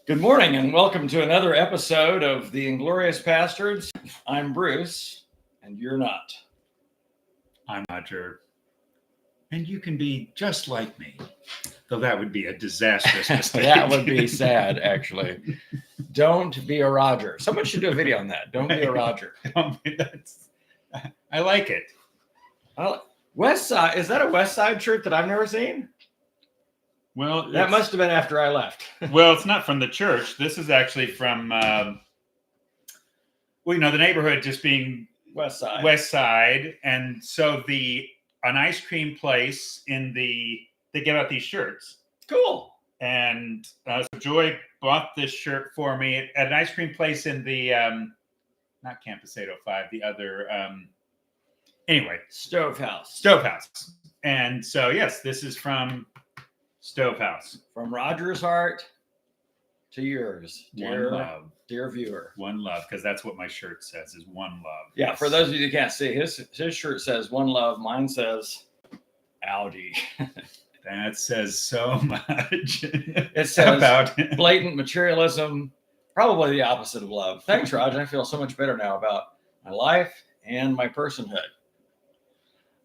Good morning and welcome to another episode of the Inglorious Pastords. I'm Bruce, and you're not. I'm Roger. And you can be just like me, though that would be a disastrous mistake. That would be sad, actually. Don't be a Roger. Someone should do a video on that. Don't be a Roger. I like it. West Side, is that a West Side shirt that I've never seen? Well, that must have been after I left. Well, it's not from the church. This is actually from, the neighborhood just being West Side. And so an ice cream place they give out these shirts. Cool. And so Joy bought this shirt for me at an ice cream place in the, not Campus 805, the other, Stovehouse. And so, yes, this is from Stovehouse. From Roger's heart to yours, One love. Dear viewer. One love, because that's what my shirt says, is one love. Yeah, yes. For those of you who can't see, his shirt says one love. Mine says Audi. That says so much. It says about blatant materialism, probably the opposite of love. Thanks, Roger. I feel so much better now about my life and my personhood.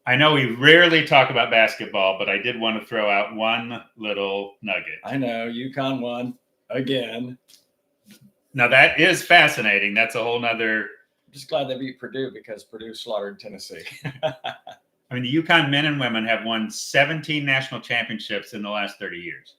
I know we rarely talk about basketball, but I did want to throw out one little nugget. I know, UConn won again. Now, that is fascinating. That's a whole nother... I'm just glad they beat Purdue because Purdue slaughtered Tennessee. I mean, the UConn men and women have won 17 national championships in the last 30 years.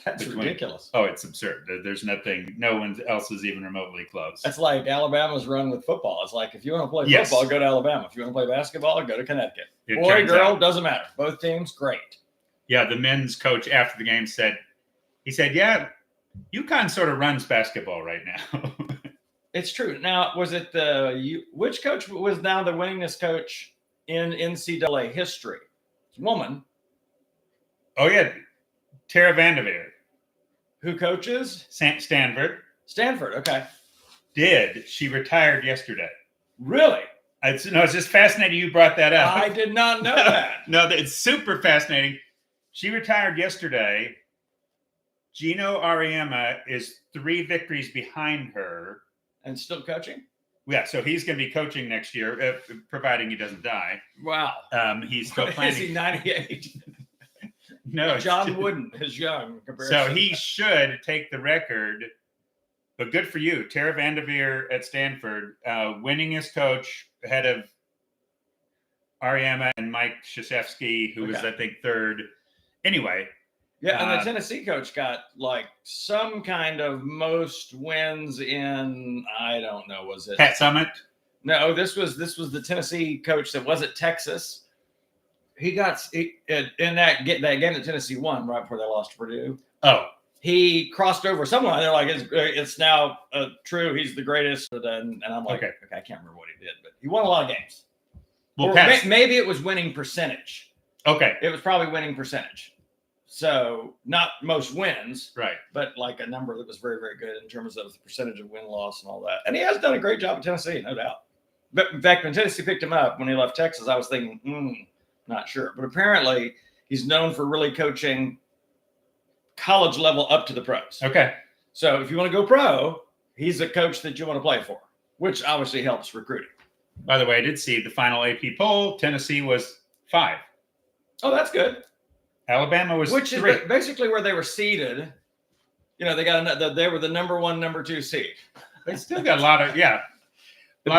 That's ridiculous. Oh, it's absurd. There's nothing, no one else is even remotely close. It's like Alabama's run with football. It's like, if you want to play football, go to Alabama. If you want to play basketball, go to Connecticut. Boy, girl, doesn't matter. Both teams, great. Yeah, the men's coach after the game said, yeah, UConn sort of runs basketball right now. It's true. Now, was it which coach was now the winningest coach in NCAA history? Woman. Oh, yeah. Tara Vanderveer. Who coaches? Stanford. Stanford, okay. She retired yesterday. Really? It's just fascinating you brought that up. I did not know that. No, it's super fascinating. She retired yesterday. Gino Auriemma is 3 victories behind her. And still coaching? Yeah, so he's going to be coaching next year, providing he doesn't die. Wow. He's still planning. Is he 98? No, John Wooden is young in comparison. So he should take the record, but good for you. Tara Vanderveer at Stanford, winningest coach ahead of Auriemma and Mike Krzyzewski, who was, I think, 3rd. Anyway. Yeah, and the Tennessee coach got like some kind of most wins in, I don't know, was it? Pat Summitt? No, this was the Tennessee coach that was at Texas. He got in that game that Tennessee won right before they lost to Purdue. Oh, he crossed over someone. They're like, it's now true. He's the greatest. And I'm like, okay, I can't remember what he did, but he won a lot of games. Well, maybe it was winning percentage. Okay, it was probably winning percentage. So not most wins, right? But like a number that was very, very good in terms of the percentage of win loss and all that. And he has done a great job at Tennessee, no doubt. But in fact, when Tennessee picked him up when he left Texas, I was thinking, not sure. But apparently he's known for really coaching college level up to the pros. Okay. So if you want to go pro, he's a coach that you want to play for, which obviously helps recruiting. By the way, I did see the final AP poll. Tennessee was 5. Oh, that's good. Alabama was 3. Is basically where they were seeded. You know, they were the number 1, number 2 seed. They still got a lot of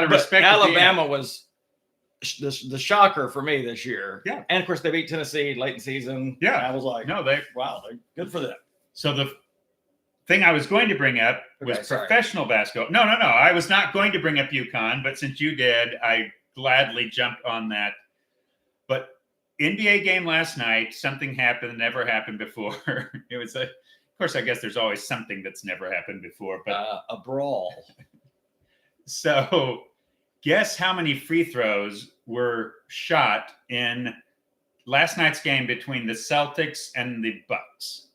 respect. Alabama was the shocker for me this year. Yeah. And of course they beat Tennessee late in season. Yeah. I was like, they're good for them. So the thing I was going to bring up was professional basketball. No. I was not going to bring up UConn, but since you did, I gladly jumped on that. But NBA game last night, something happened that never happened before. It was of course, I guess there's always something that's never happened before, but a brawl. So guess how many free throws were shot in last night's game between the Celtics and the Bucks?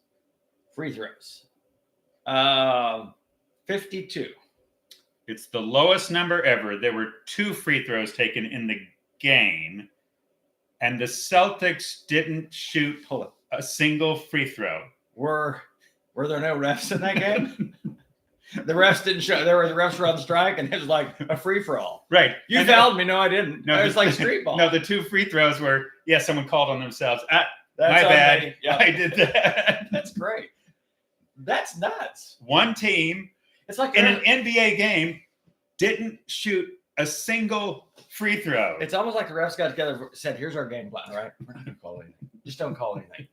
Free throws. 52. It's the lowest number ever. There were 2 free throws taken in the game, and the Celtics didn't shoot a single free throw. Were Were there no refs in that game? The refs didn't show. The refs were on strike, and it was like a free for all. Right. You fouled me. No, I didn't. No, It was like street ball. No, the 2 free throws were, someone called on themselves. That's my on bad. me. Yep. I did that. That's great. That's nuts. One team It's like in an NBA game didn't shoot a single free throw. It's almost like the refs got together and said, "Here's our game plan, right? We're not going to call anything. Just don't call anything.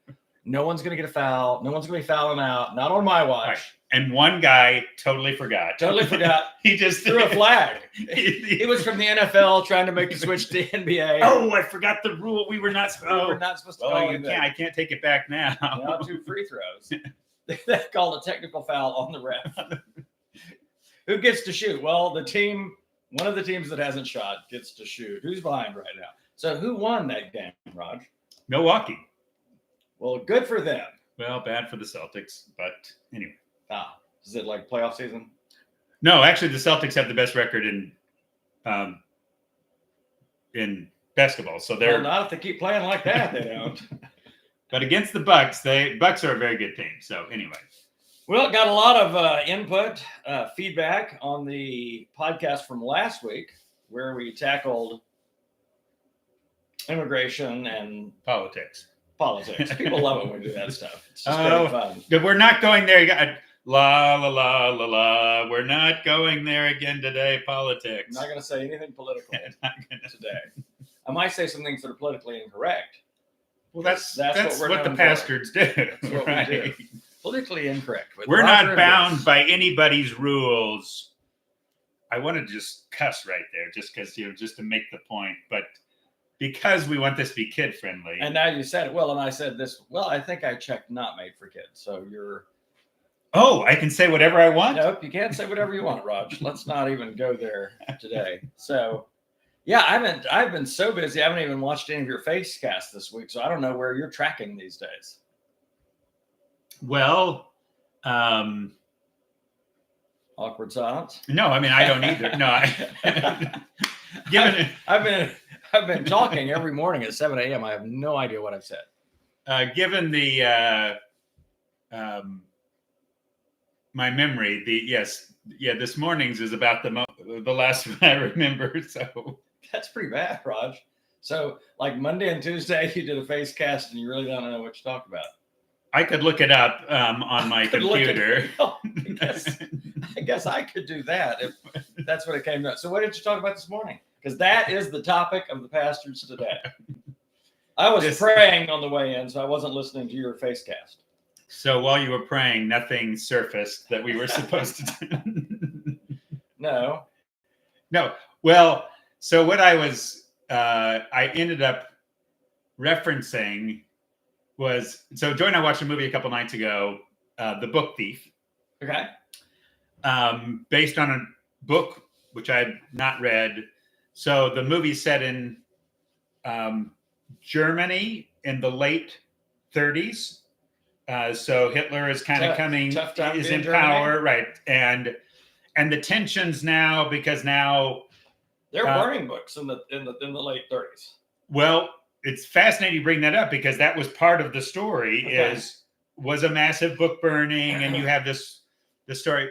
No one's going to get a foul. No one's going to be fouling out. Not on my watch." Right. And one guy totally forgot. He just threw a flag. He was from the NFL trying to make the switch to NBA. Oh, I forgot the rule. We were not supposed to call anything. I can't take it back now. Now 2 free throws. They called a technical foul on the ref. Who gets to shoot? Well, one of the teams that hasn't shot gets to shoot. Who's behind right now? So who won that game, Raj? Milwaukee. Well, good for them. Well, bad for the Celtics, but anyway. Is it like playoff season? No, actually, the Celtics have the best record in basketball. So they're not if they keep playing like that. They don't. But against the Bucks, Bucks are a very good team. So anyway. Well, got a lot of input, feedback on the podcast from last week, where we tackled immigration and politics. People love it when we do that stuff. It's just very fun. We're not going there. La la la la la. We're not going there again today. Politics. I'm not going to say anything political today. I might say some things that are politically incorrect. Well, that's what the known pastors do. That's what we do. Politically incorrect. We're not bound by anybody's rules. I want to just cuss right there, just because just to make the point, but because we want this to be kid friendly. And now you said it. Well, and I said this. Well, I think I checked not made for kids. So you're. Oh, I can say whatever I want? Nope, you can't say whatever you want, Raj. Let's not even go there today. So, yeah, I've been so busy. I haven't even watched any of your face casts this week, so I don't know where you're tracking these days. Well, awkward silence. No, I mean I don't either. No, I've been talking every morning at 7 a.m. I have no idea what I've said. Given the my memory, this morning's is about the last one I remember. So that's pretty bad, Raj. So like Monday and Tuesday, you did a face cast and you really don't know what you talked about. I could look it up on my computer. I guess I could do that if that's what it came to. So what did you talk about this morning? Because that is the topic of the pastors today. I was praying on the way in, so I wasn't listening to your face cast. So while you were praying, nothing surfaced that we were supposed to do. No. Well, so what I ended up referencing was, so Joy and I watched a movie a couple nights ago, The Book Thief. Okay. Based on a book which I had not read. So the movie's set in Germany in the late 30s. So Hitler is kind of is in power, right? And the tensions now, because now they're burning books in the late 30s. Well, it's fascinating to bring that up because that was part of the story. Was a massive book burning, and you have this story.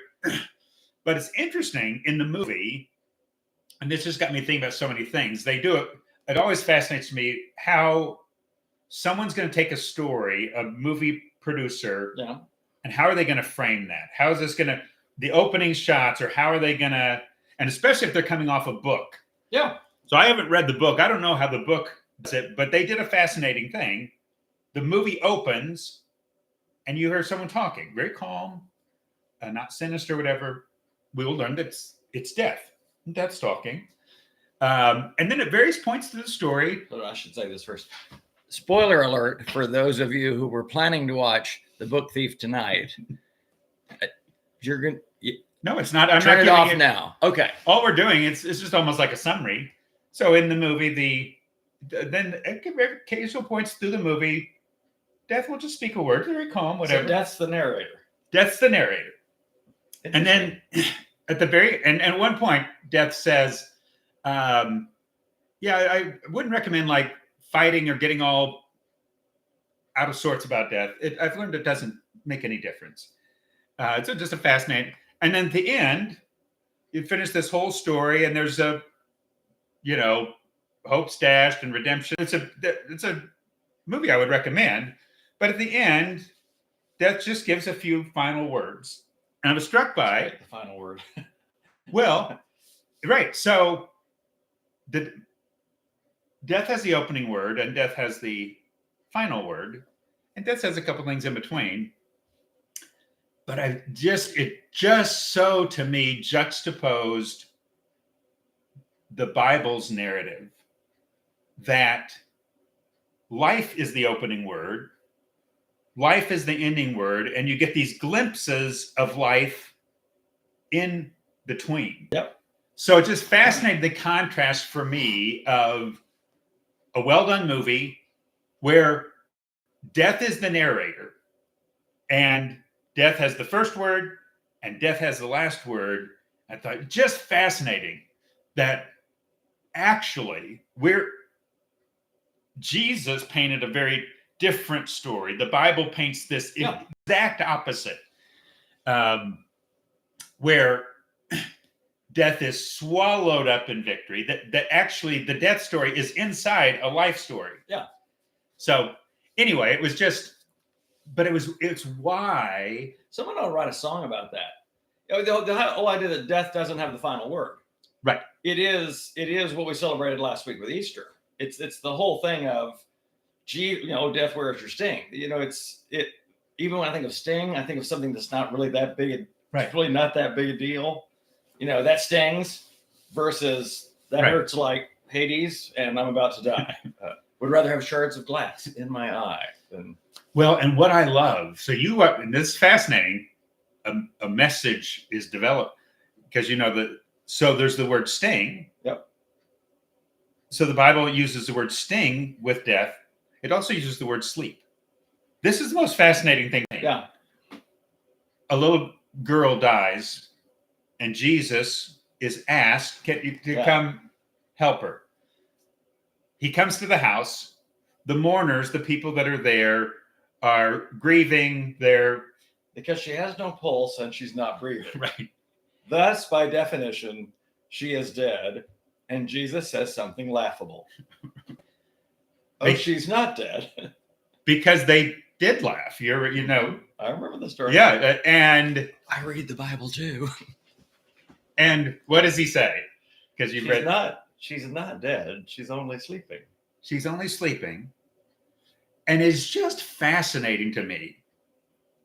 But it's interesting in the movie, and this just got me thinking about so many things. They do it. It always fascinates me how someone's going to take a story, a movie producer, and how are they going to frame that? How is this going to, the opening shots, or how are they going to, and especially if they're coming off a book. Yeah. So I haven't read the book. I don't know how the book does it, but they did a fascinating thing. The movie opens, and you hear someone talking, very calm, not sinister, whatever. We will learn that it's death. Death's talking. And then at various points to the story. But I should say this first. Spoiler alert for those of you who were planning to watch The Book Thief tonight. You're going to... No, it's not. I'm turn not it off now. Okay. All we're doing, it's just almost like a summary. So in the movie, then at occasional points through the movie, Death will just speak a word, very calm, whatever. So Death's the narrator. Death's the narrator. And then at the at one point, Death says, I wouldn't recommend like fighting or getting all out of sorts about death. I've learned it doesn't make any difference. It's just a fascinating. And then at the end, you finish this whole story, and there's a, hope's dashed and redemption. It's a movie I would recommend. But at the end, Death just gives a few final words, and I was struck by the final word. Well, right. So the Death has the opening word, and Death has the final word, and Death has a couple things in between. But it just so to me juxtaposed the Bible's narrative that life is the opening word, life is the ending word, and you get these glimpses of life in between. Yep. So it just fascinated the contrast for me of a well-done movie where Death is the narrator, and Death has the first word, and Death has the last word. I thought just fascinating that actually Jesus painted a very different story. The Bible paints this exact opposite, where death is swallowed up in victory. That actually the death story is inside a life story. Yeah. So anyway, it's why someone will write a song about that. The whole idea that death doesn't have the final word. Right. It is what we celebrated last week with Easter. It's the whole thing of, death, where is your sting? Even when I think of sting, I think of something that's not really that big. Right. It's really not that big a deal. That stings versus that hurts like Hades, and I'm about to die. Would rather have shards of glass in my eye than. Well, and what I love, and this is fascinating, a message is developed because so there's the word sting. Yep. So the Bible uses the word sting with death. It also uses the word sleep. This is the most fascinating thing. Yeah. A little girl dies, and Jesus is asked to come help her. He comes to the house. The mourners, the people that are there, are grieving. Because she has no pulse and she's not breathing. Right. Thus, by definition, she is dead. And Jesus says something laughable. She's not dead. Because they did laugh. I remember the story. Yeah, and I read the Bible too. And what does he say? Because she's not dead. She's only sleeping. She's only sleeping. And it's just fascinating to me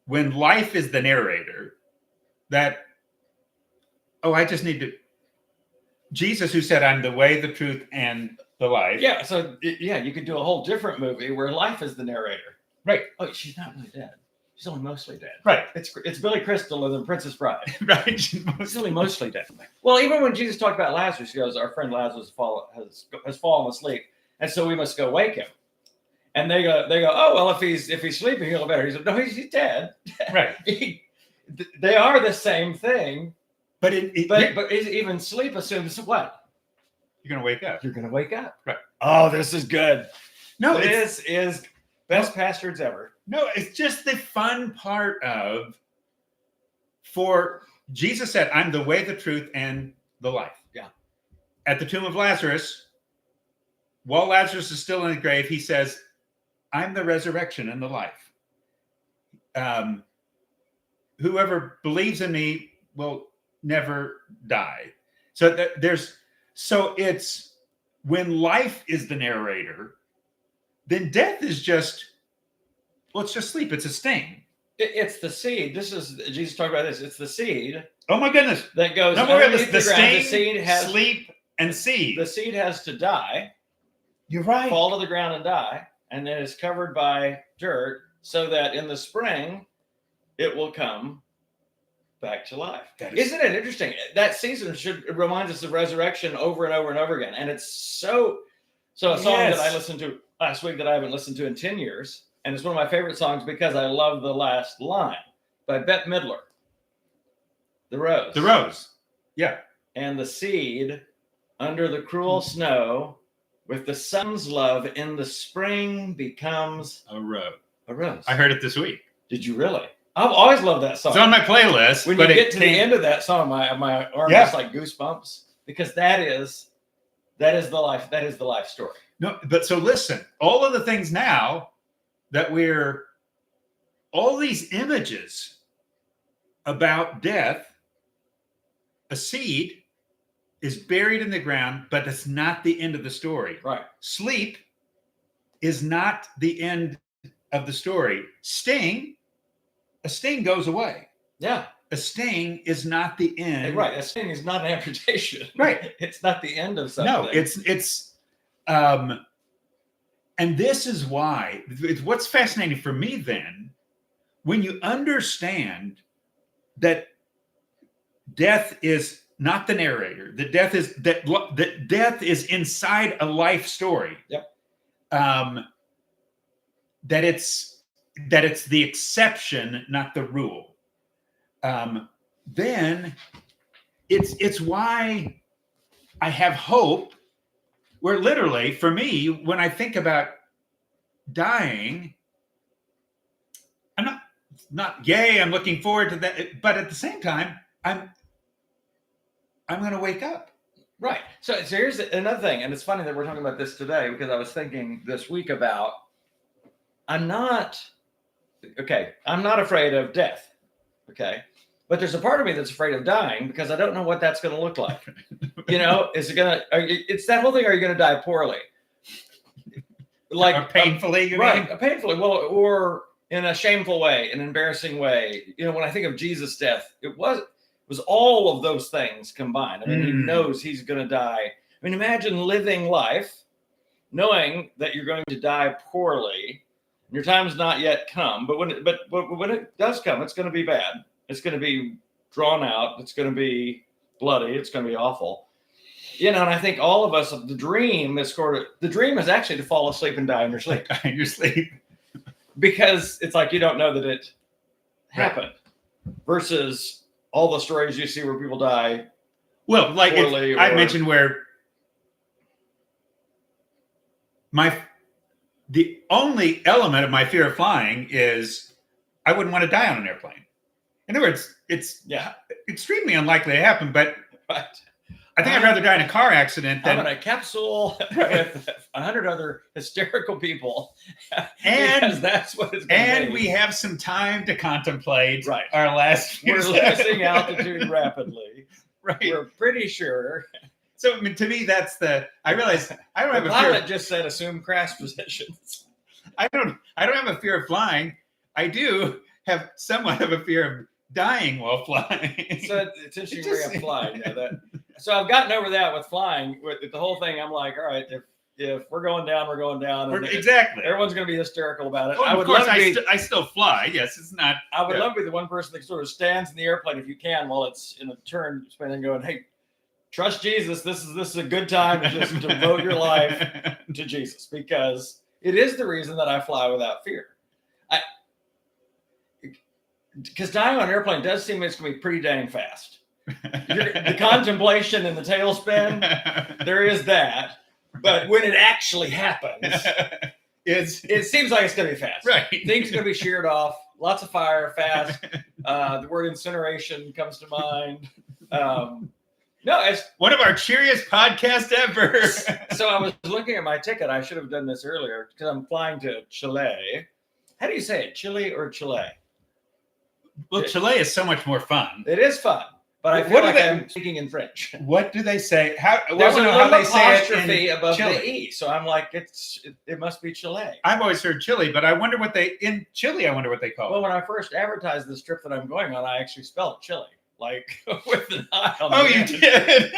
when life is the narrator that, Jesus, who said, I'm the way, the truth, and the life. Yeah. So, you could do a whole different movie where life is the narrator. Right. Oh, she's not really dead. She's only mostly dead. Right. It's Billy Crystal and the Princess Bride. Right. She's only mostly dead. Well, even when Jesus talked about Lazarus, he goes, our friend Lazarus has fallen asleep, and so we must go wake him. And they go, oh, well, if he's sleeping, he'll better. He said, no, he's dead. Right. They are the same thing. But even sleep assumes what? You're going to wake up. You're going to wake up. Right. Oh, this is good. No, this is best Pastords ever. No, it's just the fun part for Jesus said, I'm the way, the truth, and the life. Yeah. At the tomb of Lazarus, while Lazarus is still in the grave, he says, I'm the resurrection and the life. Whoever believes in me will never die. So it's when life is the narrator, then death is just, it's just sleep. It's a sting. It's the seed. This is Jesus talked about this. It's the seed. Oh my goodness! That goes. The sting, the seed has sleep and seed. The seed has to die. You're right. Fall to the ground and die, and then it's covered by dirt, so that in the spring, it will come back to life. Isn't it interesting? That season should remind us of resurrection over and over and over again, and it's so a song that I listened to last week that I haven't listened to in 10 years. And it's one of my favorite songs because I love the last line by Bette Midler. The Rose. The Rose. Yeah. And the seed under the cruel snow with the sun's love in the spring becomes a rose. A rose. I heard it this week. Did you really? I've always loved that song. It's on my playlist. When you get to the end of that song, my arm is like goosebumps, because that is the life story. No, but so listen, all of the things now that all these images about death, a seed is buried in the ground, but that's not the end of the story. Right. Sleep is not the end of the story. A sting goes away. Yeah. A sting is not the end. Right. A sting is not an amputation. Right. It's not the end of something. No, it's and this is why what's fascinating for me then, when you understand that death is not the narrator, that death is inside a life story. Yep. That it's the exception, not the rule. Then it's why I have hope. Where literally, for me, when I think about dying, I'm not yay, I'm looking forward to that, but at the same time, I'm going to wake up. Right. So here's another thing, and it's funny that we're talking about this today, because I was thinking this week about, I'm not afraid of death. Okay. But there's a part of me that's afraid of dying, because I don't know what that's going to look like. Is it going to, it's that whole thing. Are you going to die poorly? Like or painfully, you right. mean? Painfully. Well, or in a shameful way, an embarrassing way. When I think of Jesus' death, it was all of those things combined. I mean, he knows he's going to die. I mean, imagine living life knowing that you're going to die poorly. Your time's not yet come, but when it does come, it's going to be bad. It's going to be drawn out. It's going to be bloody. It's going to be awful. And I think all of us, the dream is actually to fall asleep and die in your sleep. Die in your sleep. Because it's like you don't know that it happened. Right. Versus all the stories you see where people die. Well, like I mentioned where the only element of my fear of flying is I wouldn't want to die on an airplane. In other words, it's extremely unlikely to happen, but right. I think I'd rather die in a car accident than in a capsule with 100 other hysterical people. And because that's what it's going to be. And we have some time to contemplate our last few seconds. Losing altitude rapidly. Right. We're pretty sure. So I mean, to me, I realize I don't have a fear. The pilot just said assume crash positions. I don't have a fear of flying. I do have somewhat of a fear of dying while flying. So it's interesting where you have flying. So I've gotten over that with flying. With the whole thing, I'm like, all right, if we're going down, we're going down. Exactly. Everyone's going to be hysterical about it. Well, of course, I still fly. Yes, it's not. I would love to be the one person that sort of stands in the airplane if you can while it's in a turn, spinning, going, hey, trust Jesus. This is a good time to just devote your life to Jesus, because it is the reason that I fly without fear. Because dying on an airplane does seem it's going to be pretty dang fast. The contemplation and the tailspin, there is that. But when it actually happens, it seems like it's going to be fast. Right. Things are going to be sheared off. Lots of fire, fast. The word incineration comes to mind. No, it's one of our cheeriest podcasts ever. So I was looking at my ticket. I should have done this earlier because I'm flying to Chile. How do you say it? Chile or Chile? Well, Chile is so much more fun. It is fun, but I feel like I'm speaking in French. What do they say? There's a little apostrophe above the E, so I'm like, it must be Chile. I've always heard Chile, but I wonder what they call it. Well, when I first advertised this trip that I'm going on, I actually spelled Chile, like with an I on the end. You did?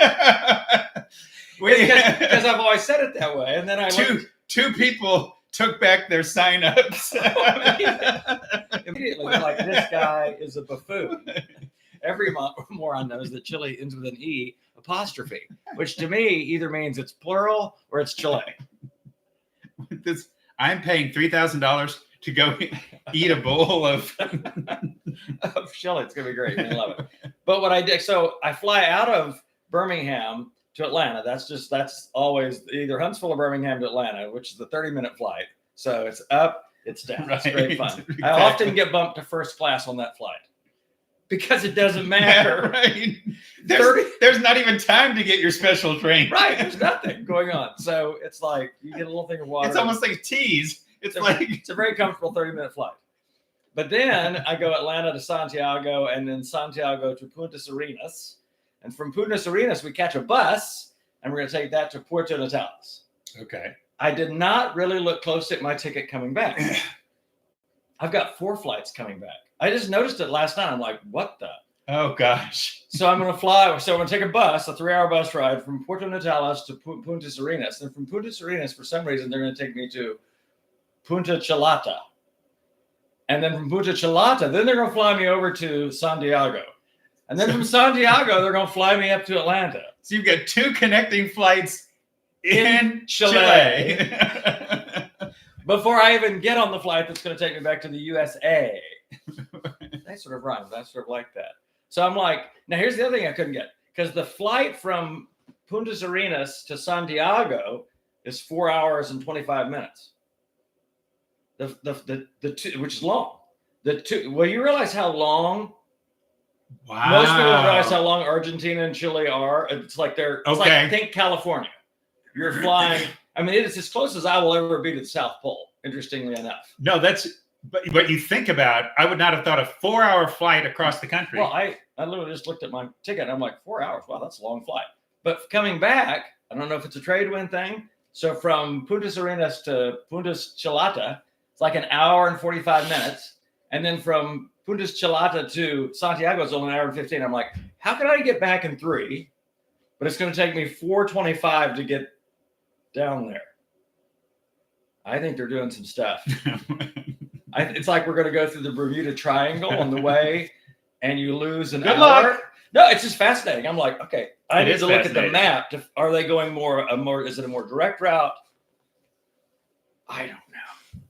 Because I've always said it that way, and then I two people took back their sign-ups. Immediately, like, this guy is a buffoon. Every moron knows that Chile ends with an E apostrophe, which to me either means it's plural or it's Chile. I'm paying $3,000 to go eat a bowl of Chile. It's going to be great. I love it. But what I did, so I fly out of Birmingham to Atlanta. That's always either Huntsville or Birmingham to Atlanta, which is the 30-minute flight. So it's up. it's down. Right. It's great fun. Exactly. I often get bumped to first class on that flight because it doesn't matter. Yeah, right. There's not even time to get your special drink. Right. There's nothing going on. So it's like you get a little thing of water. It's almost like teas. It's a very comfortable 30-minute flight. But then I go Atlanta to Santiago, and then Santiago to Punta Arenas. And from Punta Arenas, we catch a bus, and we're going to take that to Puerto Natales. Okay. I did not really look close at my ticket coming back. I've got 4 flights coming back. I just noticed it last night. I'm like, what the? Oh, gosh. So I'm going to fly. So I'm going to take a bus, a 3-hour bus ride from Puerto Natales to Punta Arenas. And from Punta Arenas, for some reason, they're going to take me to Punta Chalata. And then from Punta Chalata, then they're going to fly me over to Santiago. And then from Santiago, they're going to fly me up to Atlanta. So you've got 2 connecting flights in Chile. Before I even get on the flight that's going to take me back to the USA. They sort of rhyme. I sort of like that. So I'm like, now here's the other thing I couldn't get. Because the flight from Punta Arenas to Santiago is 4 hours and 25 minutes. The two, which is long. Well, you realize how long? Wow. Most people don't realize how long Argentina and Chile are. It's like it's okay. like, think California. You're flying. I mean, it's as close as I will ever be to the South Pole, interestingly enough. No, but you think about, I would not have thought a 4-hour flight across the country. Well, I literally just looked at my ticket and I'm like, 4 hours. Wow, that's a long flight. But coming back, I don't know if it's a trade wind thing. So from Punta Arenas to Punta Chalata, it's like an hour and 45 minutes. And then from Punta Chalata to Santiago is only an hour and 15. I'm like, how can I get back in 3? But it's going to take me 4:25 to get down there. I think they're doing some stuff. It's like we're going to go through the Bermuda Triangle on the way, and you lose an hour. Good luck. No, it's just fascinating. I'm like, okay, I need to look at the map. Are they going is it a more direct route? I don't know.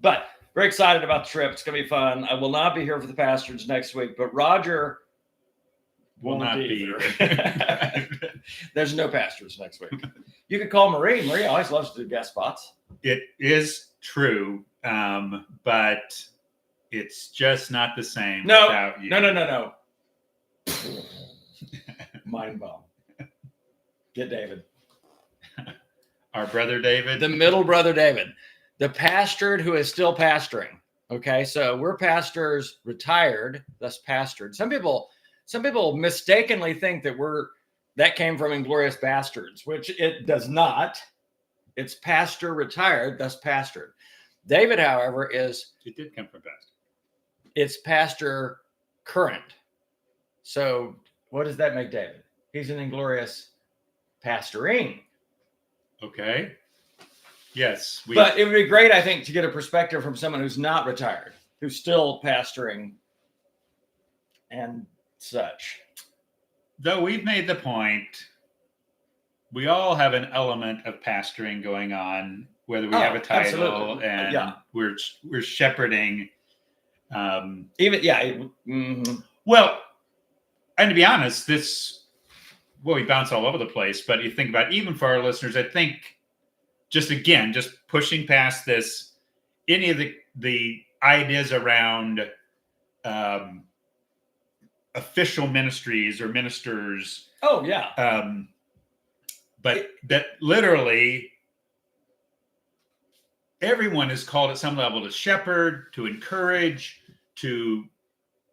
But very excited about the trip. It's going to be fun. I will not be here for the Pastords next week, but Roger will not be here. There's no Pastords next week. You could call Marie. Marie always loves to do guest spots. It is true, but it's just not the same without you. No. Mind bomb. Get David. Our brother David. The middle brother David. The pastored who is still pastoring. Okay, so we're pastors retired, thus pastored. Some people mistakenly think that came from Inglorious Pastords, which it does not. It's pastor retired, thus pastored. David, however, it did come from pastor. It's pastor current. So what does that make David? He's an Inglorious pastoring. Okay. Yes. But it would be great, I think, to get a perspective from someone who's not retired, who's still pastoring and such. Though we've made the point, we all have an element of pastoring going on, whether we have a title and we're shepherding. Well, and to be honest, we bounce all over the place, but you think about, even for our listeners, I think just pushing past this, any of the ideas around official ministries or ministers. Oh, yeah. But that literally everyone is called at some level to shepherd, to encourage, to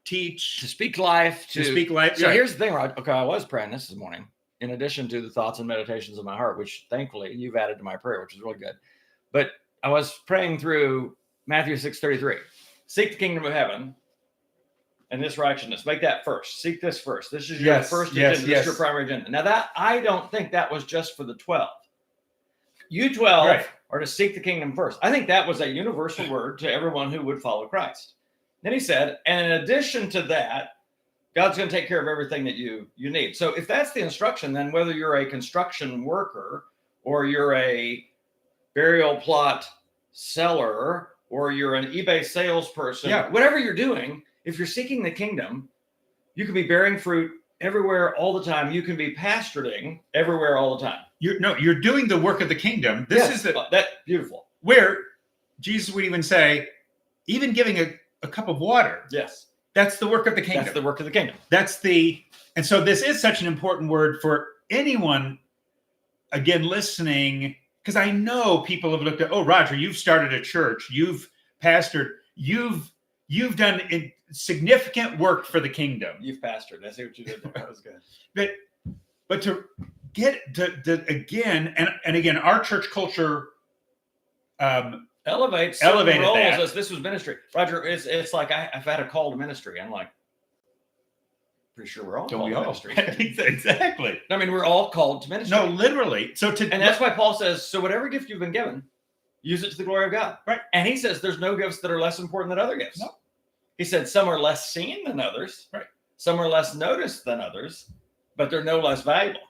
teach, to speak life, to speak life. So here's the thing, Rod. Okay, I was praying this morning, in addition to the thoughts and meditations of my heart, which thankfully you've added to my prayer, which is really good. But I was praying through Matthew 6:33. Seek the kingdom of heaven and this righteousness. Make that first. Seek this first. This is your first agenda. This is your primary agenda. Now that, I don't think that was just for the 12. You 12 are to seek the kingdom first. I think that was a universal word to everyone who would follow Christ. Then he said, and in addition to that, God's going to take care of everything that you need. So if that's the instruction, then whether you're a construction worker or you're a burial plot seller or you're an eBay salesperson, whatever you're doing, if you're seeking the kingdom, you can be bearing fruit everywhere all the time. You can be pastoring everywhere all the time. You're doing the work of the kingdom. This is that beautiful. Where Jesus would even say, even giving a cup of water. Yes. That's the work of the kingdom. That's the work of the kingdom. And so this is such an important word for anyone, again, listening, because I know people have looked at, oh, Roger, you've started a church, you've pastored, you've done significant work for the kingdom. You've pastored. I see what you did there. That was good. But to get to again, and again, our church culture elevated roles that. As this was ministry. Roger, it's like I've had a call to ministry. I'm like, pretty sure we're all called to ministry. Exactly. I mean, we're all called to ministry. No, literally. And that's why Paul says, so whatever gift you've been given, use it to the glory of God. Right. And he says there's no gifts that are less important than other gifts. No. He said some are less seen than others. Right. Some are less noticed than others, but they're no less valuable.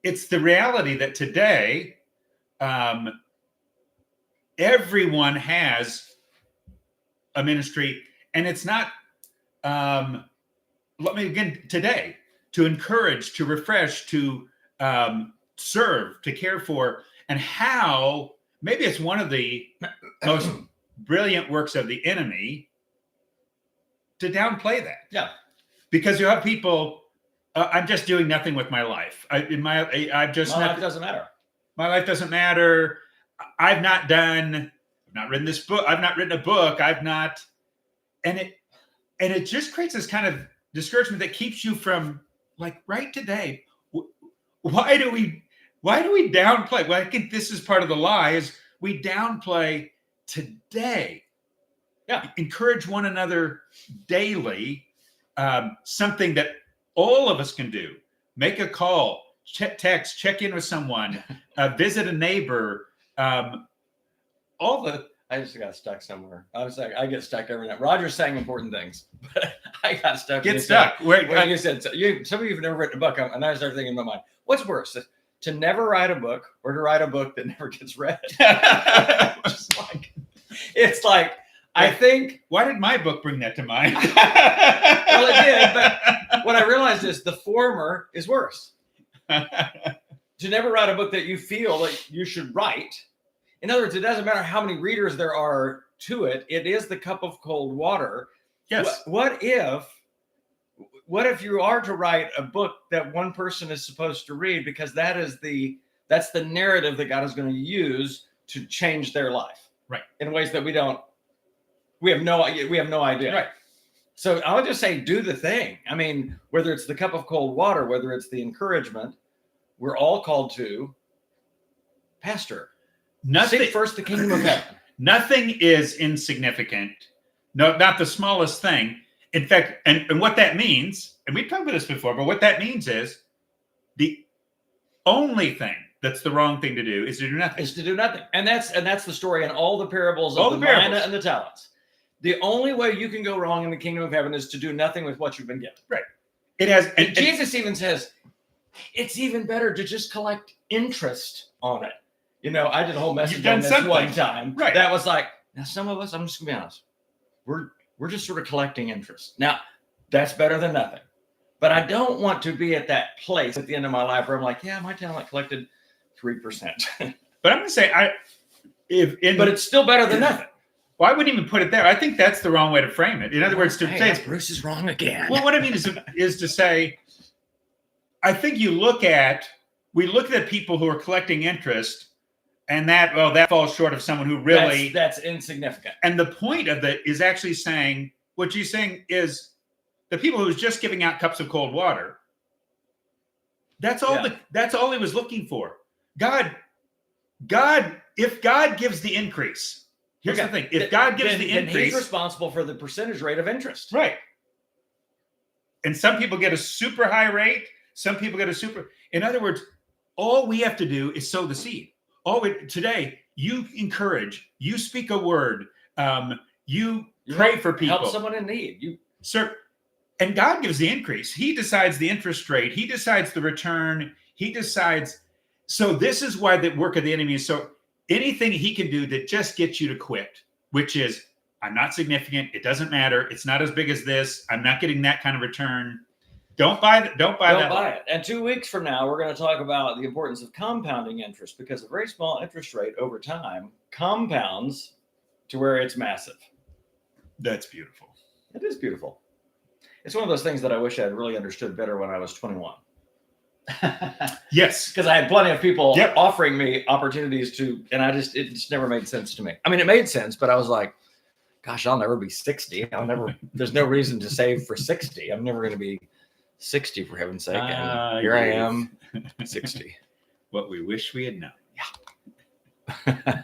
It's the reality that today, everyone has a ministry, and it's not, let me again, today, to encourage, to refresh, to serve, to care for, and how maybe it's one of the most brilliant works of the enemy to downplay that. Yeah. Because you have people, I'm just doing nothing with my life. My life doesn't matter. My life doesn't matter. I've not written this book. I've not written a book. And it just creates this kind of discouragement that keeps you from, like, right today. Why do we downplay? Well, I think this is part of the lie, is we downplay today. Yeah. Encourage one another daily. Something that all of us can do. Make a call, text, check in with someone, visit a neighbor. I just got stuck somewhere. I was like, I get stuck every night. Roger's saying important things, but I got stuck. Get stuck. Wait, you said, some of you have never written a book, and I started thinking in my mind, what's worse, to never write a book or to write a book that never gets read? It's like, I think. Why did my book bring that to mind? Well, it did, but what I realized is the former is worse. To never write a book that you feel that you should write. In other words, it doesn't matter how many readers there are to it. It is the cup of cold water. Yes. What if you are to write a book that one person is supposed to read, because that's the narrative that God is going to use to change their life. Right. In ways that we have no idea. Right. So I would just say, do the thing. I mean, whether it's the cup of cold water, whether it's the encouragement, we're all called to pastor. Seek first the kingdom of heaven. Nothing is insignificant. No, not the smallest thing. In fact, and what that means, and we've talked about this before, but what that means is the only thing that's the wrong thing to do is to do nothing. And that's the story in all the parables of the mina and the talents. The only way you can go wrong in the kingdom of heaven is to do nothing with what you've been given. Right. It has. And Jesus even says, it's even better to just collect interest on it. You know, I did a whole message on this one time. Right. That was like, now some of us, I'm just gonna be honest, we're just sort of collecting interest. Now, that's better than nothing. But I don't want to be at that place at the end of my life where I'm like, yeah, my talent collected 3%. But I'm gonna say, but it's still better than nothing. Well, I woun't even put it there. I think that's the wrong way to frame it. In other words, to say Bruce is wrong again. Well, what I mean is to say, I think we look at people who are collecting interest, and that falls short of someone who really that's insignificant. And the point of that is actually saying, what she's saying is, the people who's just giving out cups of cold water. That's all. Yeah. That's all he was looking for. God. If God gives the increase. Here's the thing. If God gives the increase, then he's responsible for the percentage rate of interest. Right. And some people get a super high rate. Some people get a super. In other words, all we have to do is sow the seed. Today, you encourage, you speak a word, you pray for people. Help someone in need. Sir, and God gives the increase. He decides the interest rate. He decides the return. He decides. So this is why the work of the enemy is so. Anything he can do that just gets you to quit, which is, I'm not significant. It doesn't matter. It's not as big as this. I'm not getting that kind of return. Don't buy that. Don't buy it. And 2 weeks from now, we're going to talk about the importance of compounding interest, because a very small interest rate over time compounds to where it's massive. That's beautiful. It is beautiful. It's one of those things that I wish I had really understood better when I was 21. Yes. Because I had plenty of people Yep. offering me opportunities to, and it just never made sense to me. I mean, it made sense, but I was like, gosh, I'll never be 60. There's no reason to save for 60. I'm never going to be 60 for heaven's sake. And here I am, 60. What we wish we had known. Yeah.